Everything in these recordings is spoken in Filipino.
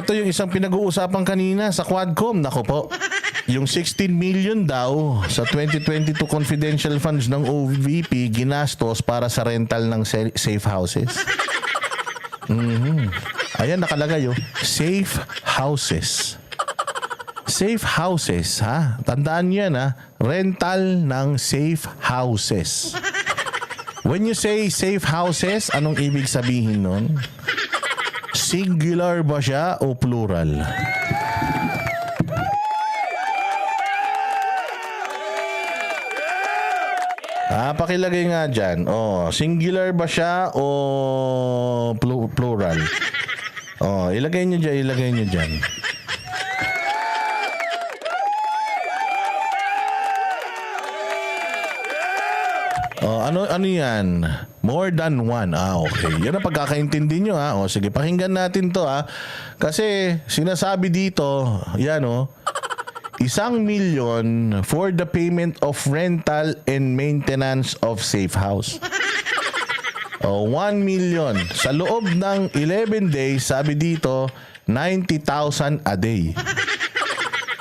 Ito yung isang pinag-uusapan kanina sa Quadcom. Nako po. Yung 16 million daw sa 2022 confidential funds ng OVP ginastos para sa rental ng safe houses. Ayan nakalagay safe houses. Safe houses, ha? Tandaan niyo yan, ha? Rental ng safe houses. When you say safe houses, anong ibig sabihin nun? Singular ba siya o plural? Pakilagay nga dyan. Singular ba siya o plural? Ilagay nyo dyan. Ano yan? More than one. Okay. Yan ang pagkakaintindi nyo, ha? Sige, pakinggan natin to, ha? Kasi sinasabi dito, yan, 1 million for the payment of rental and maintenance of safe house. 1 million. Sa loob ng 11 days, sabi dito, 90,000 a day.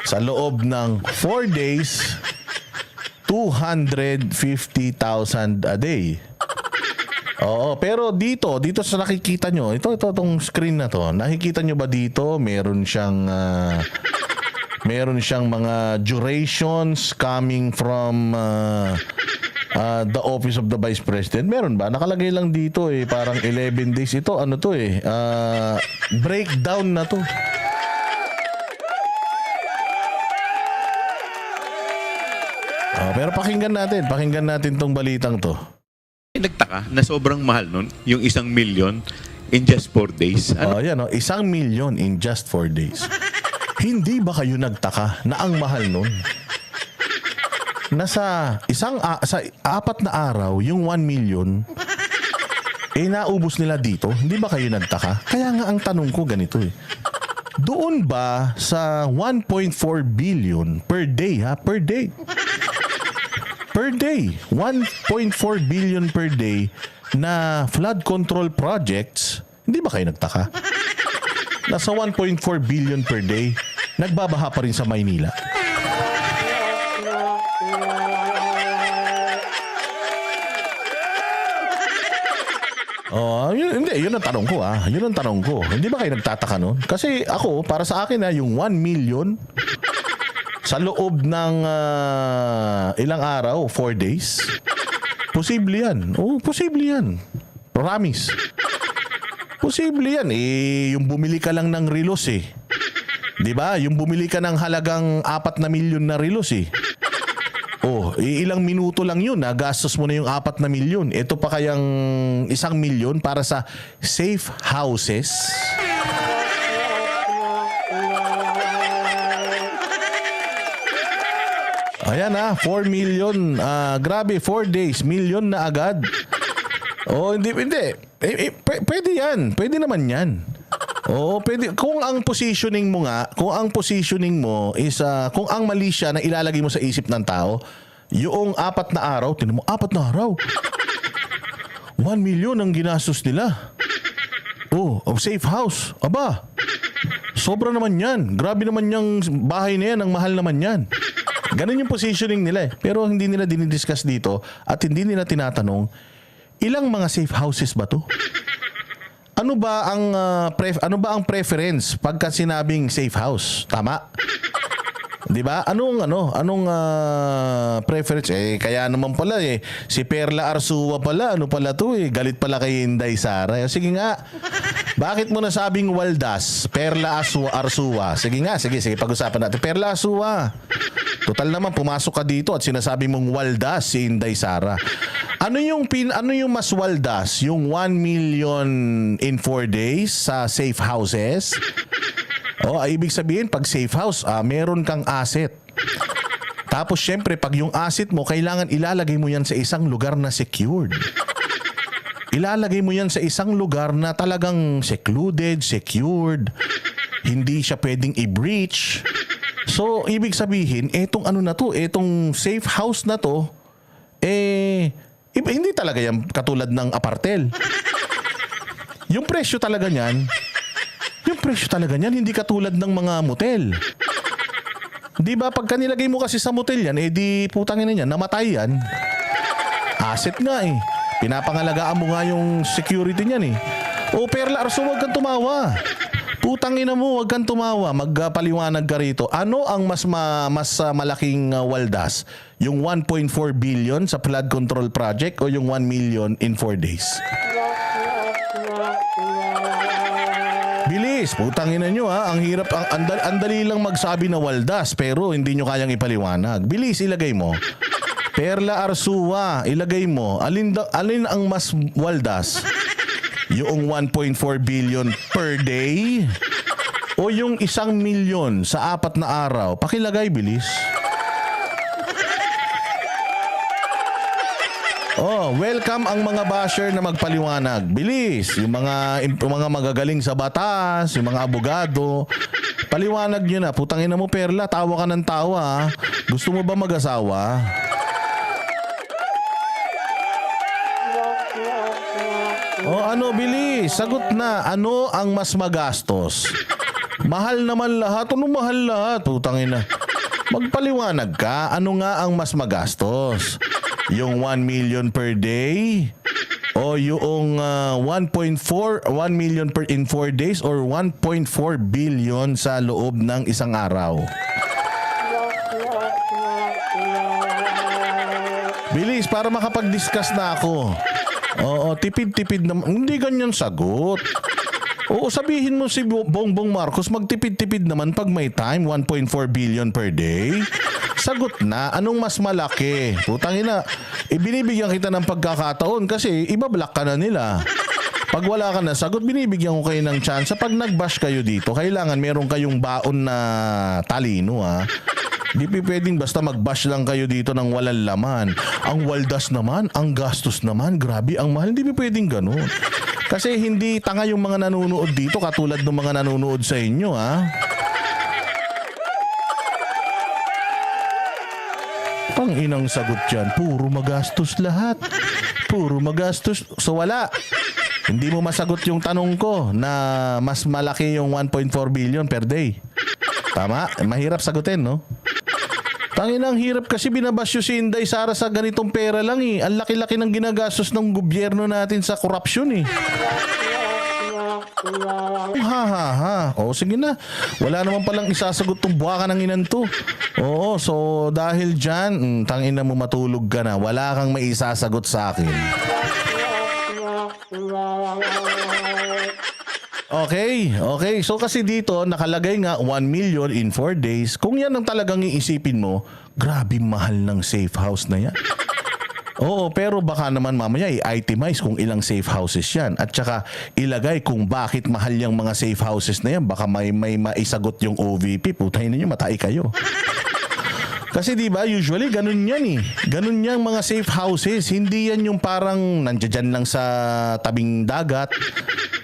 Sa loob ng 4 days, 250,000 a day. Pero dito sa nakikita nyo, itong screen na to, nakikita nyo ba dito, meron siyang mga durations coming from the office of the Vice President. Meron ba? Nakalagay lang dito parang 11 days. Ito, breakdown na to. Pero pakinggan natin tong balitang to. Nagtaka na sobrang mahal nun, yung 1 million in just 4 days. Yan 1 million in just 4 days. Hindi ba kayo nagtaka na ang mahal nun? Sa 4 na araw, yung 1 million, naubos nila dito. Hindi ba kayo nagtaka? Kaya nga ang tanong ko ganito Doon ba sa 1.4 billion per day, per day? Per day, 1.4 billion per day na flood control projects, hindi ba kayo nagtaka? Nasa 1.4 billion per day, nagbabaha pa rin sa Maynila. Yun ang tanong ko Hindi ba kayo nagtataka nun? Kasi ako, para sa akin yung 1 million sa loob ng ilang araw, 4 days, posible yan. Posible yan. Promise. Posible yan. Yung bumili ka lang ng relos Di ba? Yung bumili ka ng halagang 4 na milyon na relos ilang minuto lang yun. Gastos mo na yung 4 na milyon. Ito pa kayang 1 milyon para sa safe houses. Ayan 4 million. Grabe, 4 days. Million na agad. Hindi. Pwede yan. Pwede naman yan. Pwede. Kung ang positioning mo is, kung ang mali siya na ilalagay mo sa isip ng tao, yung 4 na araw, tinan mo, 4 na araw. 1 million ang ginastos nila. Safe house. Aba, sobra naman yan. Grabe naman yung bahay na yan. Ang mahal naman yan. Ganun yung positioning nila Pero hindi nila dinidiscuss dito at hindi nila tinatanong, ilang mga safe houses ba to? Ano ba ang preference pagka sinabing safe house? Tama? 'Di ba? Anong preference? Kaya naman pala si Perla Arsua pala, galit pala kay Inday Sara. Sige nga. Bakit mo nasabing Waldas? Perla Arsua. Sige nga, sige pag-usapan natin. Perla Arsua. Total naman pumasok ka dito at sinasabi mong Waldas si Inday Sara. Ano yung mas waldas? Yung 1 million in 4 days sa safe houses? Ibig sabihin pag safe house, meron kang asset. Tapos syempre pag yung asset mo, kailangan ilalagay mo yan sa isang lugar na secured. Ilalagay mo yan sa isang lugar na talagang secluded, secured. Hindi siya pwedeng i-breach. So, ibig sabihin, etong safe house na to, hindi talaga yan katulad ng apartel. Yung presyo talaga niyan, Yung presyo talaga niyan, hindi katulad ng mga motel. Di ba, pagka nilagay mo kasi sa motel yan, eh di putangin na yan, namatay yan. Asset nga eh. Pinapangalagaan mo nga yung security niyan eh. O Perla Arso, huwag kang tumawa. Putangin na mo, huwag kang tumawa. Magpaliwanag ka rito. Ano ang mas malaking waldas? Yung 1.4 billion sa flood control project o yung 1 million in 4 days? Bilis, putangin na nyo ha. Ang hirap, ang dali lang magsabi na waldas pero hindi nyo kayang ipaliwanag. Bilis, ilagay mo. Perla Arsua, ilagay mo. Alin ang mas waldas? Yung 1.4 billion per day? O yung 1 milyon sa 4 na araw? Pakilagay, bilis. Oh, welcome ang mga basher na magpaliwanag. Bilis. Yung mga magagaling sa batas, yung mga abogado. Paliwanag nyo na. Putangin na mo, Perla. Tawa ka ng tawa. Ha? Gusto mo ba mag-asawa? Oh, ano, bilis. Sagot na. Ano ang mas magastos? Mahal naman lahat. Ano mahal lahat? Putangin na. Magpaliwanag ka. Ano nga ang mas magastos? Yung 1 million per day? O yung 1 million in 4 days or 1.4 billion sa loob ng isang araw? Bilis, para makapag-discuss na ako. Oo, tipid-tipid naman. Hindi ganyan sagot. Oo, sabihin mo si Bongbong Marcos, magtipid-tipid naman pag may time, 1.4 billion per day. Sagot na, anong mas malaki? Putangin na, binibigyan kita ng pagkakataon kasi ibablock ka na nila. Pag wala ka na sagot, binibigyan ko kayo ng chance. Pag nag-bash kayo dito, kailangan meron kayong baon na talino ha. Di pwedeng basta mag-bash lang kayo dito ng walang laman. Ang waldas naman, ang gastos naman, grabe, ang mahal. Hindi pwedeng ganun. Kasi hindi tanga yung mga nanonood dito katulad ng mga nanonood sa inyo ha. Pang inang sagot yan, puro magastos lahat. Puro magastos. So wala. Hindi mo masagot yung tanong ko na mas malaki yung 1.4 billion per day. Tama? Mahirap sagutin, no? Tanginang hirap kasi binabasyo si Inday Sara sa ganitong pera lang eh. Ang laki-laki ng ginagastos ng gobyerno natin sa korupsyon eh. Ha. O sige na. Wala naman palang isasagot tong buwaka ng inan to. Oo, so dahil dyan, tangina mo matulog ka na. Wala kang maisasagot sa akin. Okay. So kasi dito, nakalagay nga 1 million in 4 days. Kung yan ang talagang iisipin mo, grabe mahal ng safe house na yan. Oo, pero baka naman mamaya i-itemize kung ilang safe houses yan. At saka ilagay kung bakit mahal yung mga safe houses na yan. Baka may maisagot yung OVP. Putahin ninyo, matay kayo. Kasi di ba usually ganun yan eh. Ganun yang mga safe houses. Hindi yan yung parang nandiyan lang sa tabing dagat.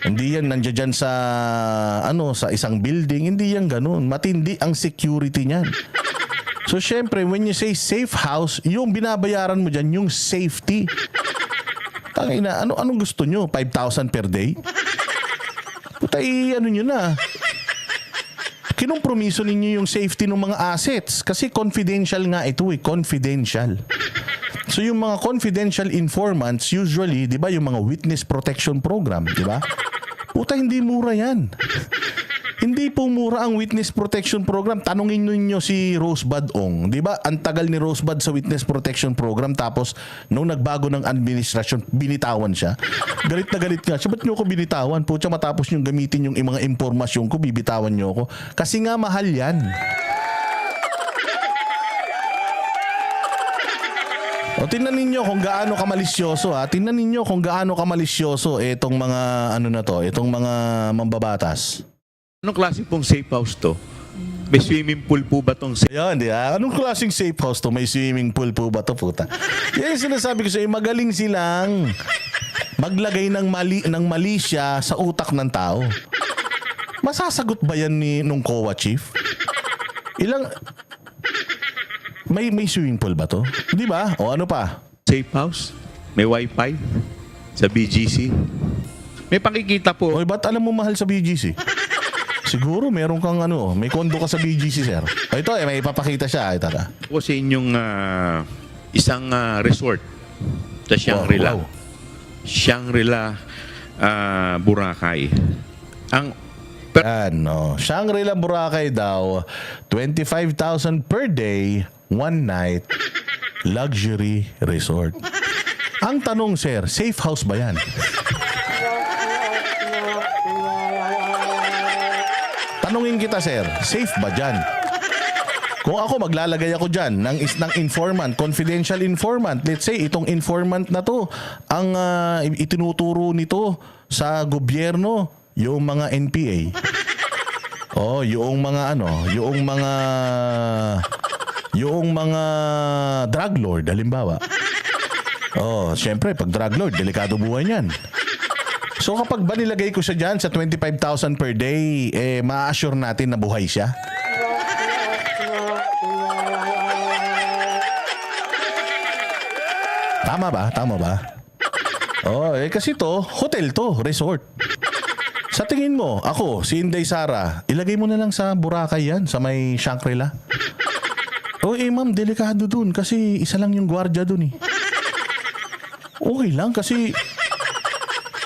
Hindi yan nandiyan sa sa isang building. Hindi yan ganun. Matindi ang security niyan. So syempre, when you say safe house, yung binabayaran mo dyan, yung safety. Tangina, anong gusto nyo? 5,000 per day? Putay, nyo na. Kinumpromiso ninyo yung safety ng mga assets. Kasi confidential nga ito eh, confidential. So yung mga confidential informants, usually, di ba, yung mga witness protection program, di ba? Puta, hindi mura yan. Hindi po mura ang witness protection program. Tanungin niyo si Rosebud Ong. Di ba? Ang tagal ni Rosebud sa witness protection program. Tapos, nung nagbago ng administrasyon, binitawan siya. Galit na galit nga. Siya, ba't niyo ako binitawan? Pucha, matapos nyo gamitin yung mga impormasyon ko, bibitawan niyo ako. Kasi nga, mahal yan. O, tingnan ninyo kung gaano kamalisyoso ha. Tingnan ninyo kung gaano kamalisyoso itong mga itong mga mambabatas. Anong klase pong safe house to? May swimming pool po ba tong safe? Yan, di ba? Anong klaseng safe house to? May swimming pool po ba to, puta? Yan yung sinasabi ko sa'yo, magaling silang maglagay ng mali siya sa utak ng tao. Masasagot ba yan nung COA chief? May swimming pool ba to? Di ba? O ano pa? Safe house? May wifi? Sa BGC? May pakikita po. Oy, ba't alam mo mahal sa BGC? Siguro meron kang may kondo ka sa BGC, sir. Ito may ipapakita siya. Ito ka. O sa inyong isang resort sa Shangri-La. Wow. Shangri-La, Boracay. Ang Shangri-La Boracay daw, 25,000 per day, one night, luxury resort. Ang tanong, sir, safe house ba yan? Tanungin kita, sir, safe ba dyan? Kung ako, maglalagay ako dyan ng informant, confidential informant. Let's say, itong informant na to, ang itinuturo nito sa gobyerno, yung mga NPA. Yung mga drug lord, halimbawa. Syempre, pag drug lord, delikado buhay niyan. So kapag ba nilagay ko siya dyan sa 25,000 per day, ma-assure natin na buhay siya? Tama ba? Tama ba? Kasi to, hotel to, resort. Sa tingin mo, ako, si Inday Sara, ilagay mo na lang sa Boracay yan, sa may Shangri-La. Ma'am, delikado dun kasi isa lang yung gwardiya dun eh. Okay lang kasi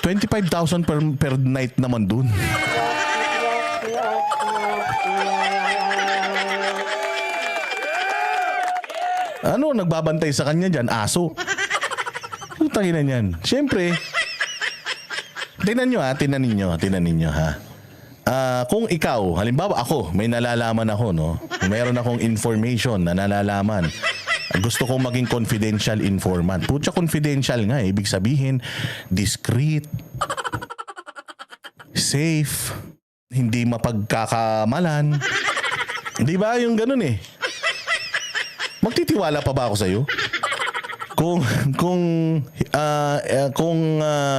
25,000 per night naman dun. Nagbabantay sa kanya dyan? Aso. Putangin na yan. Siyempre, Tinan ninyo ha. Kung ikaw, halimbawa ako, may nalalaman ako, no? Meron akong information na nalalaman. Gusto kong maging confidential informant. Putya, confidential nga, ibig sabihin, discreet, safe, hindi mapagkakamalan. Di ba yung ganun eh? Magtitiwala pa ba ako sa'yo? Kung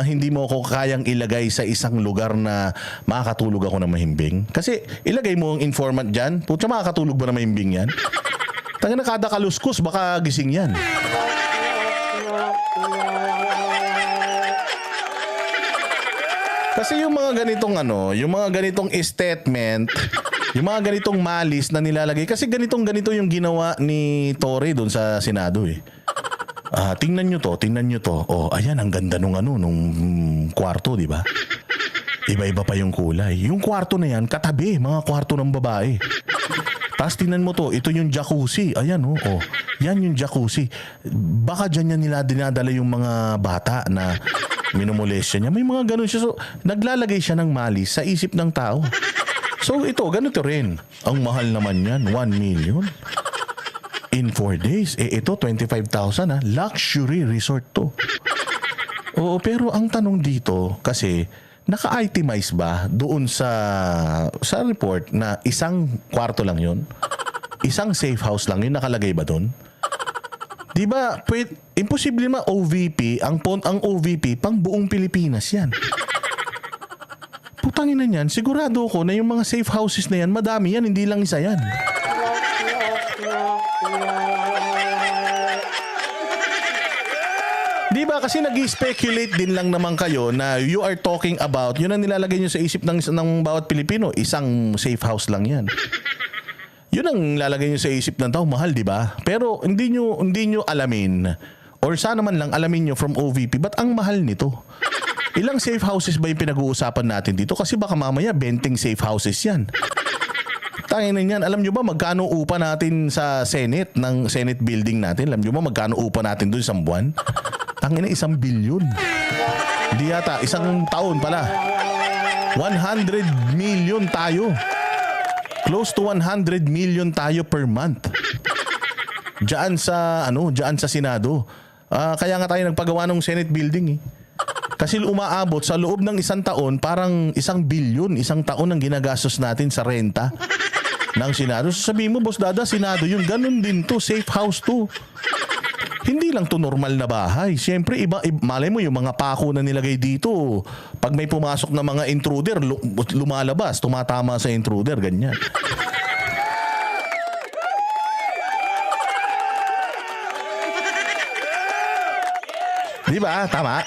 hindi mo ako kayang ilagay sa isang lugar na makakatulog ako ng mahimbing. Kasi ilagay mo ang informant dyan, putya, makakatulog ba ng mahimbing yan? Tanga na, kada kaluskos, baka gising yan. Kasi yung mga ganitong statement, yung mga ganitong malis na nilalagay, kasi ganito yung ginawa ni Torre doon sa Senado eh. Tingnan nyo to. Ayan, ang ganda nung kwarto, di ba? Iba-iba pa yung kulay. Yung kwarto na yan, katabi, mga kwarto ng babae. Tapos tingnan mo to, ito yung jacuzzi. Ayan, yan yung jacuzzi. Baka dyan nila dinadala yung mga bata na minumolesya niya. May mga ganun siya. So, naglalagay siya ng malis sa isip ng tao. So, ito, ganito rin. Ang mahal naman yan, 1 million. In 4 days, ito 25,000 luxury resort to. Pero ang tanong dito kasi naka-itemize ba doon sa report na isang kwarto lang 'yon? Isang safe house lang 'yun, nakalagay ba doon? 'Di ba? Imposible OVP, ang OVP pang buong Pilipinas 'yan. Putangin na niyan, sigurado ko na yung mga safe houses na 'yan, madami 'yan, hindi lang isa 'yan. Di ba? Kasi nag-speculate din lang naman kayo na you are talking about, yun ang nilalagay nyo sa isip ng bawat Pilipino, isang safe house lang yan. Yun ang lalagay nyo sa isip ng tao, mahal, di ba? Pero hindi nyo alamin, or sana man lang alamin nyo from OVP, ba't ang mahal nito? Ilang safe houses ba yung pinag-uusapan natin dito? Kasi baka mamaya 20 safe houses yan. Tangin na yan. Alam nyo ba magkano upa natin sa Senate, ng Senate building natin? Alam nyo ba magkano upa natin doon isang buwan? Tangin na, 1 billion. Hindi yata, isang taon pala. 100 million tayo. Close to 100 million tayo per month. Diyan sa Senado. Kaya nga tayo nagpagawa ng Senate building eh. Kasi umaabot sa loob ng isang taon, parang 1 billion, isang taon ang ginagastos natin sa renta ng Senado. So sabihin mo, Boss Dada, Senado yun. Ganun din to, safe house to. Hindi lang to normal na bahay. Siyempre, malay mo yung mga pako na nilagay dito. Pag may pumasok na mga intruder, lumalabas, tumatama sa intruder, ganyan. Di ba? Tama.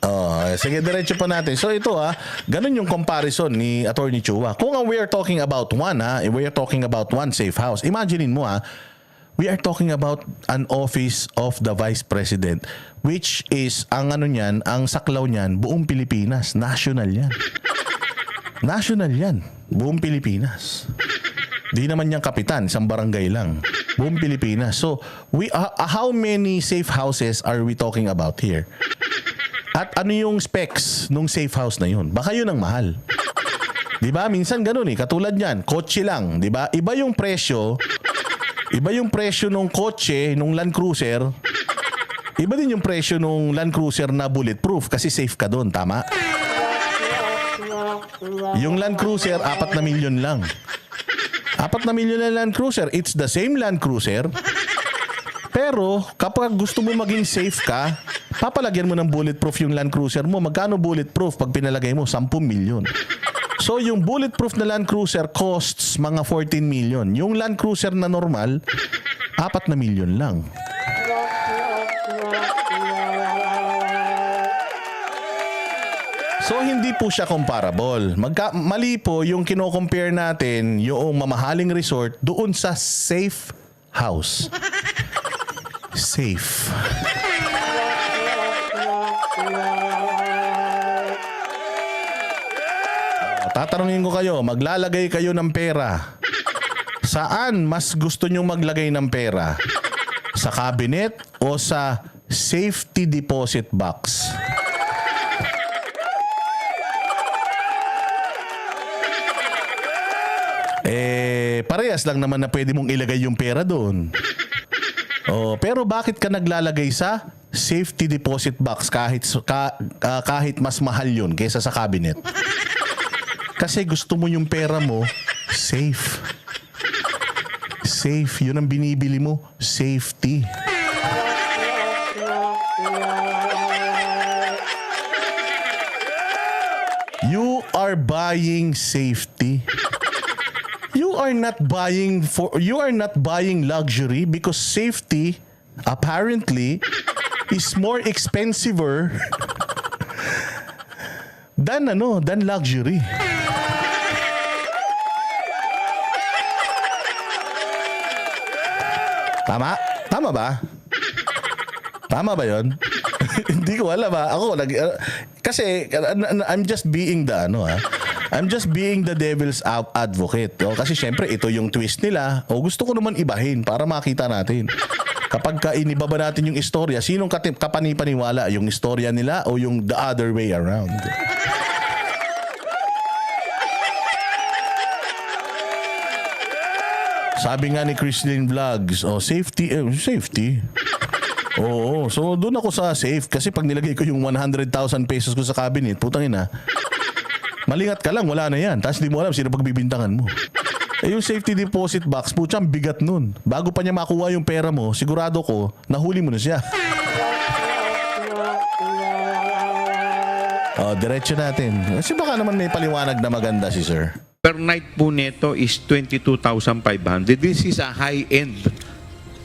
Oh, sige, diretso pa natin. So ito ganun yung comparison ni Attorney Chua. Kung we are talking about we are talking about one safe house. Imaginein mo we are talking about an office of the Vice President, which is ang saklaw niyan, buong Pilipinas, national yan. National yan, buong Pilipinas. Di naman yung kapitan, isang barangay lang. Buong Pilipinas. So, how many safe houses are we talking about here? At ano yung specs nung safe house na yun? Baka yun ang mahal. Di ba? Minsan ganun katulad niyan, kotse lang, di ba? Iba yung presyo nung kotse, nung Land Cruiser. Iba din yung presyo nung Land Cruiser na bulletproof kasi safe ka doon, tama? Yung Land Cruiser, 4 na milyon lang. 4 na milyon na Land Cruiser. It's the same Land Cruiser. Pero kapag gusto mo maging safe ka, papalagyan mo ng bulletproof yung Land Cruiser mo. Magkano bulletproof pag pinalagay mo? 10 milyon. So yung bulletproof na Land Cruiser costs mga 14 million. Yung Land Cruiser na normal, 4 na milyon lang. So hindi po siya comparable. Mali po yung kino-compare natin yung mamahaling resort doon sa safe house. Safe. Tatanungin ko kayo, maglalagay kayo ng pera. Saan mas gusto nyo maglagay ng pera? Sa cabinet o sa safety deposit box? Parehas lang naman na pwede mong ilagay yung pera doon. Pero bakit ka naglalagay sa safety deposit box kahit mas mahal yun kaysa sa cabinet? Kasi gusto mo yung pera mo safe. Safe. Yun ang binibili mo. Safety. You are buying safety. You are not buying luxury because safety apparently is more expensiver than luxury. Tama? Tama ba? Tama ba 'yon? Hindi ko alam kasi I'm just being I'm just being the devil's advocate. Kasi syempre ito yung twist nila. Gusto ko naman ibahin para makita natin. Kapag inibaba natin yung istorya, sinong kapanipaniwala? Yung istorya nila o yung the other way around? Sabi nga ni Christine Vlogs, safety. Oo, so doon ako sa safe kasi pag nilagay ko yung 100,000 pesos ko sa cabinet, putang ina. Malingat ka lang, wala na yan. Tapos di mo alam sino pagbibintangan mo. Yung safety deposit box, putya, ang bigat nun. Bago pa niya makuha yung pera mo, sigurado ko, nahuli mo na siya. Diretso natin. Kasi baka naman may paliwanag na maganda si sir. Per night po neto is 22,500. This is a high-end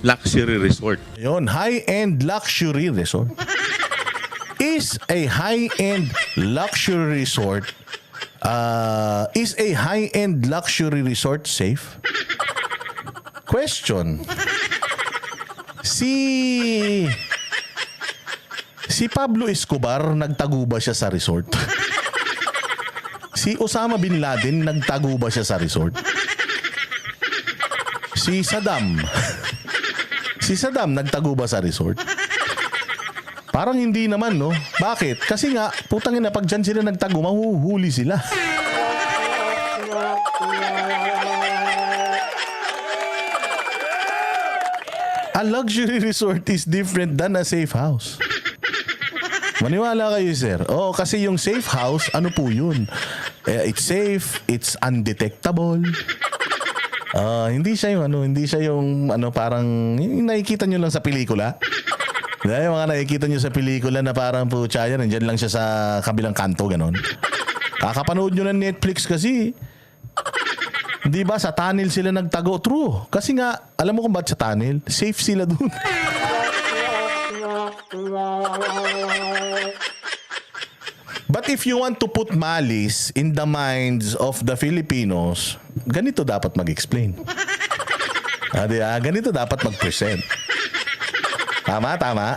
luxury resort. Yun, high-end luxury resort. Is a high-end luxury resort safe? Question. Si Pablo Escobar, nagtago ba siya sa resort? Si Osama Bin Laden, nagtago ba siya sa resort? Si Saddam, nagtago ba sa resort? Parang hindi naman, no? Bakit? Kasi nga, putang ina, pag dyan sila nagtago, mahuhuli sila. A luxury resort is different than a safe house. Maniwala kayo, sir. Kasi yung safe house, ano po yun? It's safe, it's undetectable. Hindi siya yung parang yung nakikita nyo lang sa pelikula. Yung mga nakikita nyo sa pelikula na parang putya yan, nandyan lang siya sa kabilang kanto, ganon. Kakapanood nyo ng Netflix kasi. Di ba, sa tunnel sila nagtago? True. Kasi nga, alam mo kung ba't sa tunnel? Safe sila dun. But if you want to put malice in the minds of the Filipinos, ganito dapat mag-explain. Ganito dapat mag-present. Tama, tama.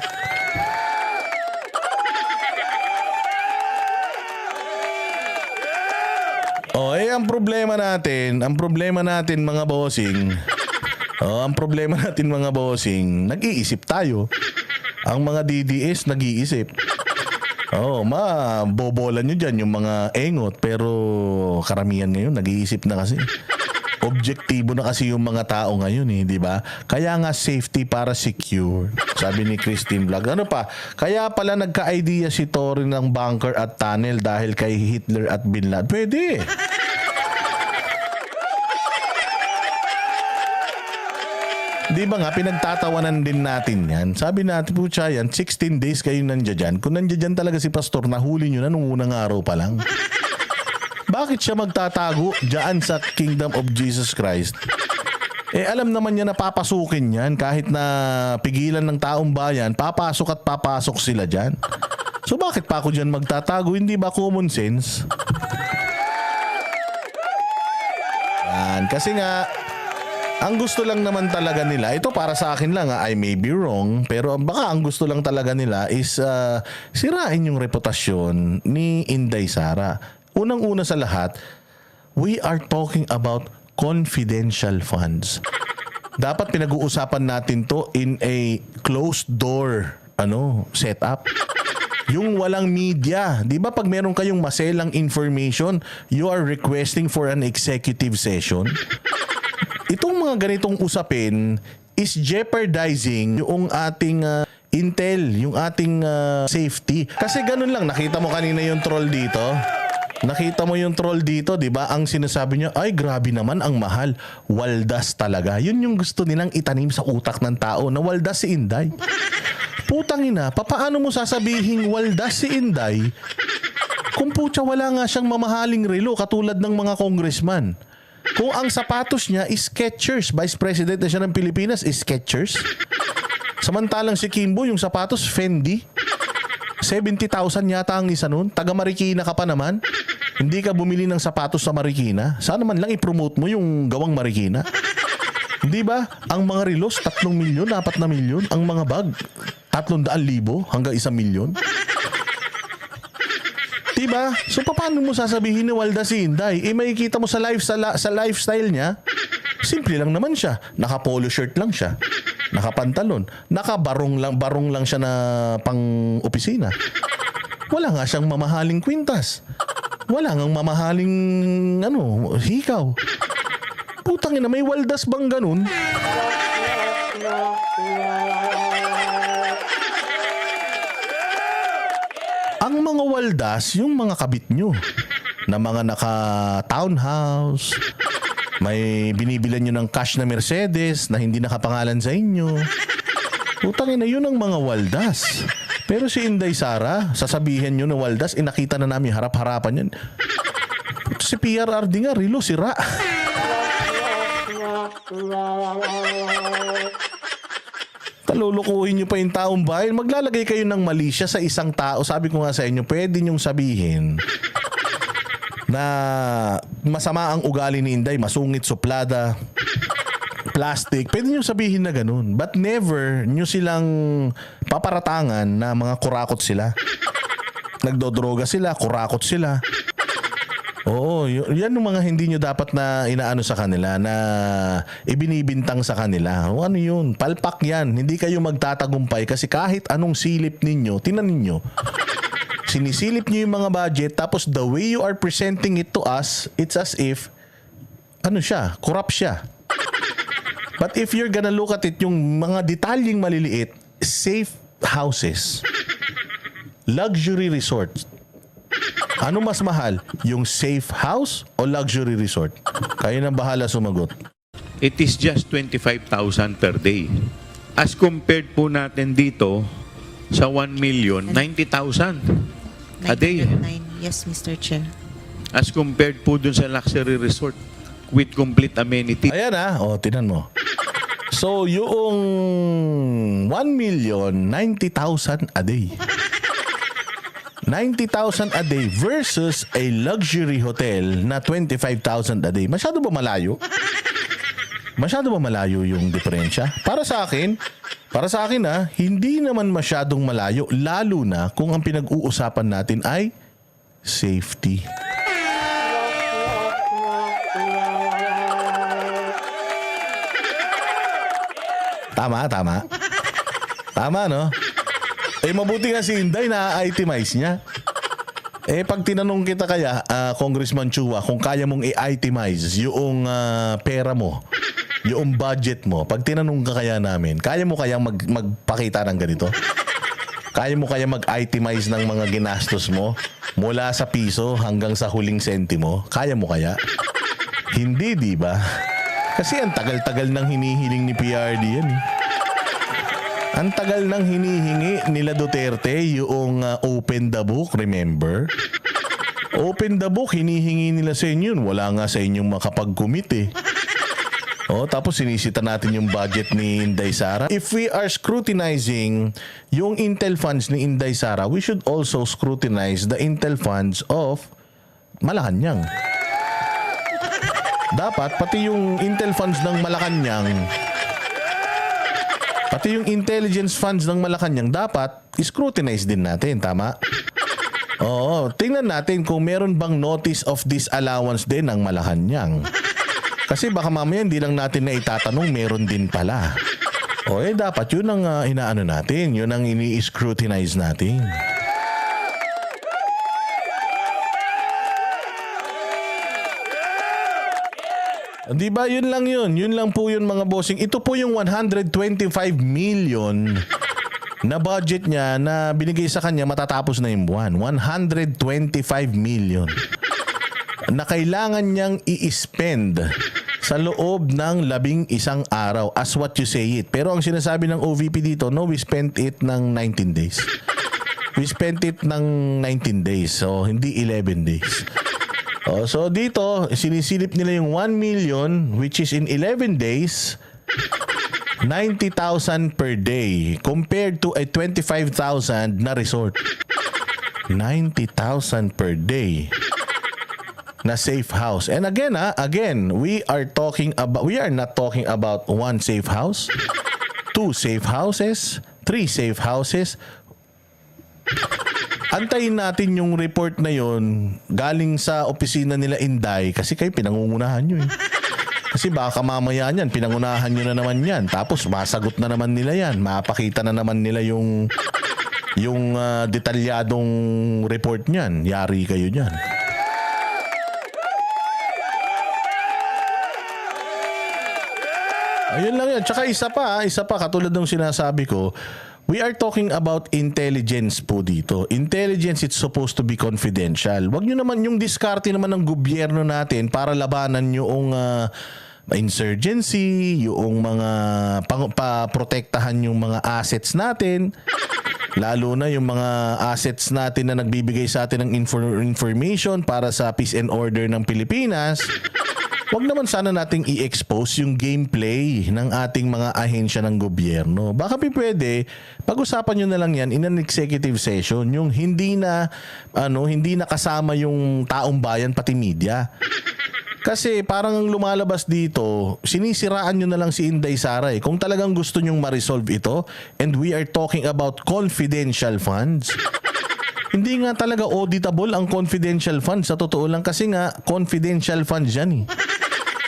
Ang problema natin mga bossing, nag-iisip tayo. Ang mga DDS nag-iisip. Mabobolan nyo dyan yung mga engot, pero karamihan ngayon nag-iisip na kasi. Objektibo na kasi yung mga tao ngayon di ba? Kaya nga safety para secure. Sabi ni Christine Vlog. Ano pa? Kaya pala nagka-idea si Torin ng bunker at tunnel dahil kay Hitler at Bin Laden. Pwede. Di ba nga, pinagtatawanan din natin yan. Sabi natin, pucha yan, 16 days kayo nandiyan dyan. Kung nandiyan dyan talaga si Pastor, nahuli nyo na nung unang araw pa lang. Bakit siya magtatago dyan sa Kingdom of Jesus Christ? Alam naman niya na papasukin yan. Kahit na pigilan ng taong bayan, papasok at papasok sila dyan. So bakit pa ako dyan magtatago? Hindi ba common sense? Yan. Kasi nga, ang gusto lang naman talaga nila, ito para sa akin lang, I may be wrong, pero baka ang gusto lang talaga nila is sirain yung reputasyon ni Inday Sara. Unang-una sa lahat, we are talking about confidential funds. Dapat pinag-uusapan natin to in a closed door setup. Yung walang media. Di ba pag meron kayong maselang information, you are requesting for an executive session? Itong mga ganitong usapin is jeopardizing yung ating intel, yung ating safety. Kasi ganun lang, nakita mo kanina yung troll dito. Nakita mo yung troll dito, di ba? Ang sinasabi niya, ay grabe naman ang mahal. Waldas talaga. Yun yung gusto nilang itanim sa utak ng tao na waldas si Inday. Putang ina, papaano mo sasabihin waldas si Inday kung putya wala nga siyang mamahaling relo katulad ng mga congressman? Kung ang sapatos niya is Skechers, Vice President na siya ng Pilipinas is Skechers. Samantalang si Kimbo, yung sapatos Fendi. 70,000 yata ang isa nun. Taga Marikina ka pa naman. Hindi ka bumili ng sapatos sa Marikina. Sana man lang i-promote mo yung gawang Marikina. Hindi ba? Ang mga relos, 3 milyon, 4 na milyon. Ang mga bag, 300,000 hanggang 1 milyon. Diba? So paano mo sasabihin ni Walda si Inday? Makikita mo sa lifestyle niya, simple lang naman siya. Naka-polo shirt lang siya. Naka-pantalon. Naka-barong lang siya na pang-opisina. Wala nga siyang mamahaling kwintas. Wala nga mamahaling hikaw. Putang ina, may waldas bang ganun? Ang mga waldas, yung mga kabit nyo na mga naka-townhouse, may binibilan nyo ng cash na Mercedes na hindi nakapangalan sa inyo. Putang ina, yun ang mga waldas. Pero si Inday Sara, sasabihin nyo na waldas, nakita na namin harap-harapan yan. Si PRRD nga, rilo, sira. Talulukuhin nyo pa yung taong bayan. Maglalagay kayo ng mali siya sa isang tao. Sabi ko nga sa inyo, pwede nyong sabihin na masama ang ugali ni Inday, masungit, suplada, plastic. Pwede nyong sabihin na ganun. But never nyo silang paparatangan na mga kurakot sila. Nagdodroga sila, kurakot sila. Oo, yan yung mga hindi nyo dapat na inaano sa kanila, na ibinibintang sa kanila. O ano yun? Palpak yan. Hindi kayo magtatagumpay kasi kahit anong silip ninyo, tinanin nyo. Sinisilip nyo yung mga budget, tapos the way you are presenting it to us, it's as if, corrupt siya. But if you're gonna look at it, yung mga detalyeng maliliit, safe houses, luxury resorts, ano mas mahal? Yung safe house o luxury resort? Kayo na bahala sumagot. It is just 25,000 per day. As compared po natin dito sa 1 million, 90,000 a day. 909. Yes, Mr. Chair. As compared po dun sa luxury resort with complete amenity. Ayan tinan mo. So, yung 1,090,000 a day. 90,000 a day versus a luxury hotel na 25,000 a day. Masyado ba malayo? Masyado ba malayo yung diferensya? Para sa akin hindi naman masyadong malayo, lalo na kung ang pinag-uusapan natin ay safety. Tama. Tama, no? Mabuti nga si Inday na-itemize niya. Pag tinanong kita kaya, Congressman Chua, kung kaya mong i-itemize yung pera mo, yung budget mo, pag tinanong ka kaya namin, kaya mo kaya magpakita ng ganito? Kaya mo kaya mag-itemize ng mga ginastos mo mula sa piso hanggang sa huling sentimo? Kaya mo kaya? Hindi, di ba? Kasi ang tagal-tagal nang hinihiling ni PRD yan. Ang tagal nang hinihingi nila Duterte yung open the book, remember? Open the book, hinihingi nila sa inyo. Wala nga sa inyong makapag-commit tapos sinisita natin yung budget ni Inday Sara. If we are scrutinizing yung Intel funds ni Inday Sara, we should also scrutinize the Intel funds of Malacanang. Dapat pati yung Intel funds ng Malacanang, pati yung intelligence funds ng Malacanang dapat scrutinize din natin, tama? Oo, tingnan natin kung meron bang notice of disallowance din ng Malacanang. Kasi baka mamaya hindi lang natin na itatanong, meron din pala. Dapat yun ang inaano natin, yun ang ini-scrutinize natin. Di ba? Yun lang yun. Yun lang po yun, mga bossing. Ito po yung 125 million na budget niya na binigay sa kanya matatapos na yung buwan. 125 million na kailangan niyang i-spend sa loob ng 11 araw as what you say it. Pero ang sinasabi ng OVP dito, no, we spent it ng 19 days. We spent it ng 19 days. So, hindi 11 days. So dito, sinisilip nila yung 1 million which is in 11 days, 90,000 per day compared to a 25,000 na resort. 90,000 per day na safe house. And again, we are not talking about one safe house, two safe houses, three safe houses. Antayin natin yung report na yon galing sa opisina nila Inday kasi kayo pinangungunahan nyo Kasi baka mamaya niyan, pinangunahan nyo na naman yan. Tapos masagot na naman nila yan. Mapakita na naman nila yung detalyadong report niyan. Yari kayo niyan. Ayun lang yan. Tsaka isa pa, katulad ng sinasabi ko, we are talking about intelligence po dito. Intelligence, it's supposed to be confidential. Wag nyo naman yung diskarte naman ng gobyerno natin para labanan yung insurgency, yung mga paprotektahan yung mga assets natin. Lalo na yung mga assets natin na nagbibigay sa atin ng information para sa peace and order ng Pilipinas. Wag naman sana nating i-expose yung gameplay ng ating mga ahensya ng gobyerno. Baka pwede, pag-usapan nyo na lang yan in an executive session, yung hindi na kasama yung taong bayan pati media. Kasi parang lumalabas dito, sinisiraan nyo na lang si Inday Sara. Kung talagang gusto nyong ma-resolve ito, and we are talking about confidential funds, hindi nga talaga auditable ang confidential funds. Sa totoo lang kasi nga, confidential funds yan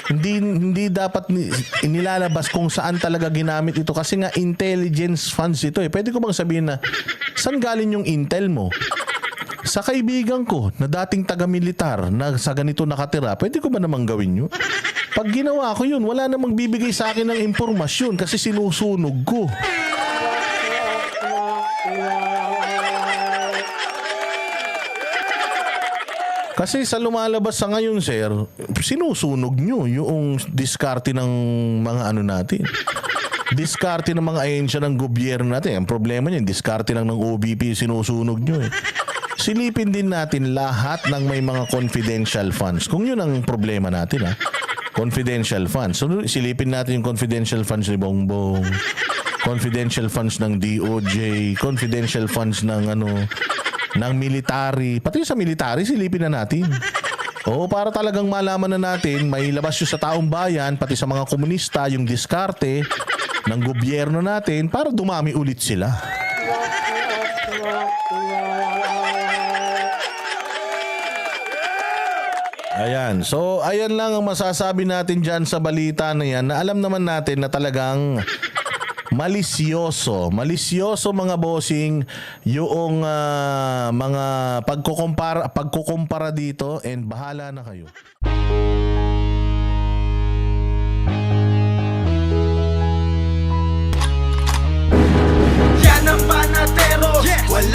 Hindi dapat inilalabas kung saan talaga ginamit ito kasi nga intelligence funds ito Pwede ko bang sabihin na, saan galing yung intel mo? Sa kaibigan ko na dating taga-militar na sa ganito nakatira, pwede ko ba namang gawin yun? Pag ginawa ko yun, wala namang bibigay sa akin ng impormasyon kasi sinusunog ko. Kasi sa lumalabas sa ngayon, sir, sinusunog nyo yung diskarte ng mga natin. Diskarte ng mga ahensya ng gobyerno natin. Ang problema niyan, diskarte lang ng OBP sinusunog nyo Silipin din natin lahat ng may mga confidential funds. Kung yun ang problema natin, confidential funds. So, silipin natin yung confidential funds ni Bongbong, confidential funds ng DOJ, confidential funds ng ng military. Pati sa military, silipin na natin. Oo, para talagang malaman na natin, may labas yun sa taong bayan, pati sa mga komunista, yung diskarte ng gobyerno natin para dumami ulit sila. Ayan. So, ayan lang ang masasabi natin dyan sa balita na yan na alam naman natin na talagang malisyoso mga bossing yung mga pagkukumpara dito and bahala na kayo. Yan ang panatero, wala